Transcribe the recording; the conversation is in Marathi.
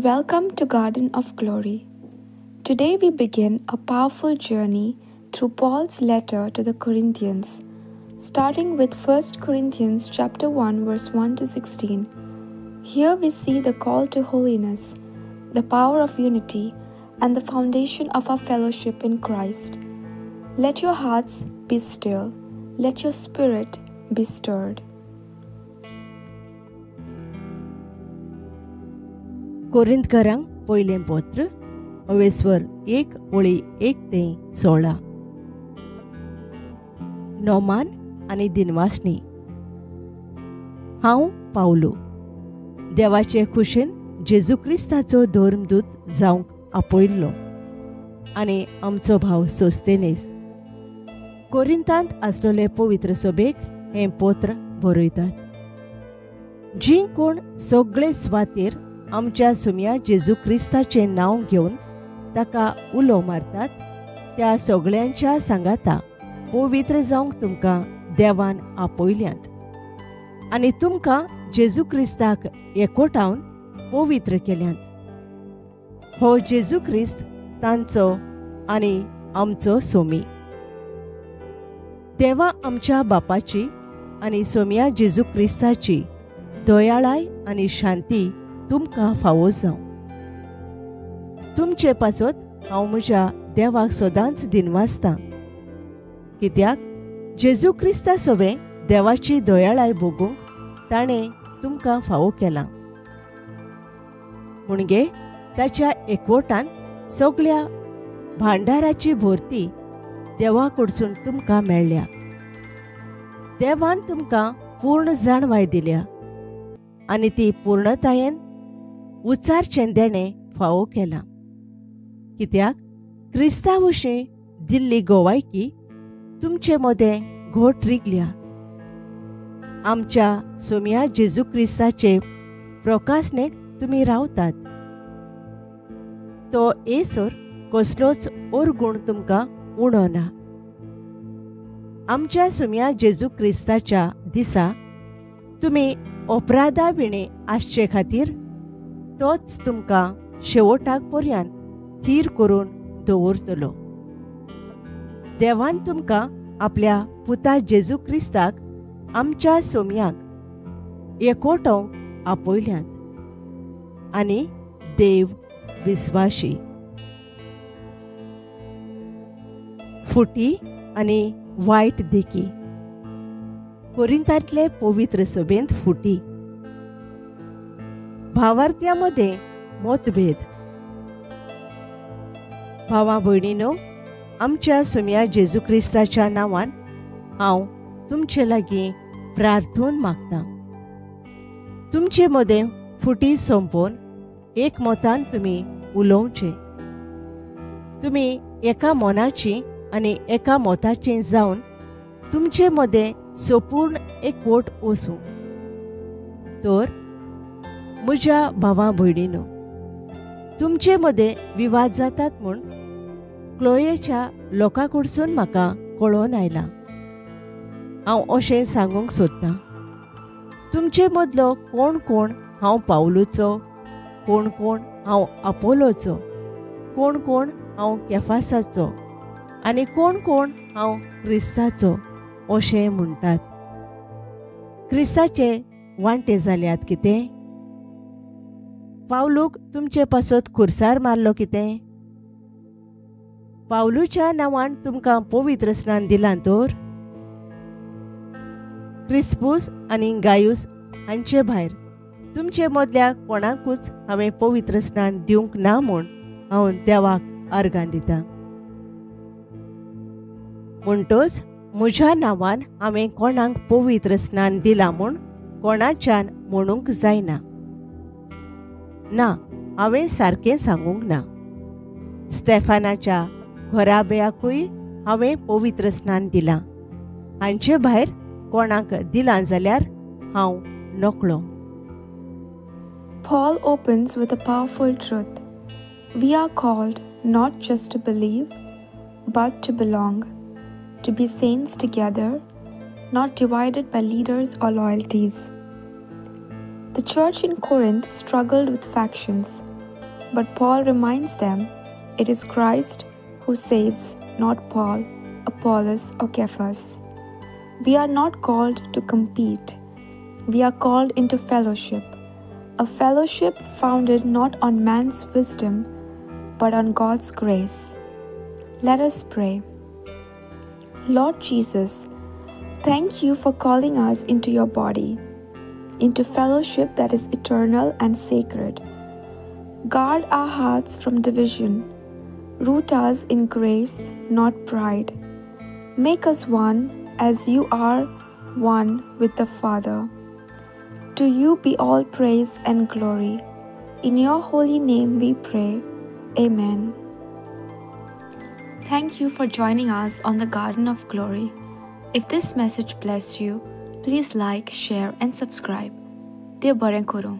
Welcome to Garden of Glory. Today we begin a powerful journey through Paul's letter to the Corinthians, starting with 1 Corinthians chapter 1 verse 1 to 16. Here we see the call to holiness, the power of unity, and the foundation of our fellowship in Christ. Let your hearts be still, let your spirit be stirred. कोरिंथकारांक पयलें पत्र अवेस्वर 1 ओळी 1 ते 16. नोमान आनी दिनवासनी. हांव पावलो, देवाचे खुशेन जेजू क्रिस्ताचो धर्मदूत जावंक आपयल्लो आनी आमचो भाव सोस्तेनेस कोरिंथांत आसलोले पवित्र सभेक हें पत्र बरयतात. जी कोण सगळे सुवातेर आमच्या सुम्या जेजू क्रिस्ताचें नांव घेवन ताका उलो मारतात त्या सगळ्यांच्या सांगाता पवित्र जावंक तुमकां देवान आपयल्यांत आनी तुमकां जेजू क्रिस्ताक एकवटावन पवित्र केल्यांत. हो जेजू क्रिस्त तांचो आनी आमचो सोमी. देवा आमच्या बापाची आनी सोम्या जेजू क्रिस्ताची दयाळाय आनी शांती तुमकां फावो जावं. तुमचे पासत हांव म्हज्या देवाक सदांच दिनवासतां, कित्याक जेजू क्रिस्ता सोबे देवाची दयाळाय भोगूंक ताणें तुमकां फावो केलां. मुणगे ताच्या एकवटान सगळ्या भांडाराची भरती देवा कडसून तुमकां मेळ्ळ्या. देवान तुमकां पूर्ण जाणवाय दिल्या आनी ती पूर्णतायेन उचारचें देणें फावो केलां. कित्याक क्रिस्ताविशीं दिल्ली गोवायकी तुमचे मदें घोट रिगल्या. आमच्या सोम्या जेजू क्रिस्ताचे प्रकाशनेक तुमी रावतात. तो येसर कसलोच ओरगूण तुमकां उणो ना. आमच्या सोम्या जेजू क्रिस्ताच्या दिसा तुमी अपराधा विणे आसचे खातीर तोच तुमकां शेवटाक पर्यंत थीर करून दवरतलो. देवान तुमकां आपल्या पुता जेजू क्रिस्ताक आमच्या सोम्याक एकवटावंक आपयल्यांत आनी देव विस्वाशी. फुटी आनी वायट देखी. कोरिंथांतले पवित्र सभेंत फुटी. भावार्थ्यामध्ये मतभेद. भावा भयणीनो, आमच्या सोम्या जेजू क्रिस्ताच्या नांवान हांव तुमचे लागीं प्रार्थून मागतां. तुमचे मदें फुटी संपोवन एकमतान तुमी उलोवचें. तुमी एका मनाची आनी एका मोताचें जावन तुमचे मदें सोपूर्ण एकवट वसूं. तर म्हज्या भावा भयणीनो, तुमचे मदें विवाद जातात म्हूण क्लोयेच्या लोकां कडसून म्हाका कळोवन आयलां. हांव अशें सांगूंक सोदतां, तुमचे मदलो कोण कोण हांव पावलूचो, कोण कोण हांव आपोलोचो, कोण कोण हांव केफासाचो आनी कोण कोण हांव क्रिस्ताचो अशें म्हणटात. क्रिस्ताचे वांटे जाल्यात कितें? पावलूक तुमचे पासत खुर्सार मारलो कितें? पावलूच्या नांवान तुमकां पवित्र स्नान दिलां तर? क्रिस्पूस आनी गायूस हांचे भायर तुमचे मदल्या कोणाकूच हांवें पवित्र स्नान दिवंक ना म्हूण हांव देवाक अर्गां दितां. म्हणटच म्हज्या नांवान हांवें कोणाक पवित्र स्नान दिलां म्हूण कोणाच्यान म्हणूंक जायना. ना, हांवें सारकें सांगूंक ना. स्तेफानाच्या घोराबेयाकूय हांवें पवित्र स्नान दिलां. हांचे भायर कोणाक दिलां जाल्यार हांव नकळो. Paul opens with a powerful truth. We are called not just to believe, but to belong, to be saints together, not divided by leaders or loyalties. The church in Corinth struggled with factions, But Paul reminds them it is Christ who saves, not Paul, Apollos, or Cephas. We are not called to compete. We are called into fellowship, a fellowship founded not on man's wisdom, but on God's grace. Let us pray. Lord Jesus, thank you for calling us into your body, into fellowship that is eternal and sacred. Guard our hearts from division. Root us in grace, not pride. Make us one as you are one with the Father. To you be all praise and glory. In your holy name we pray. Amen. Thank you for joining us on the Garden of Glory. If this message blessed you, please like, share, and subscribe. Dear Baran Koro.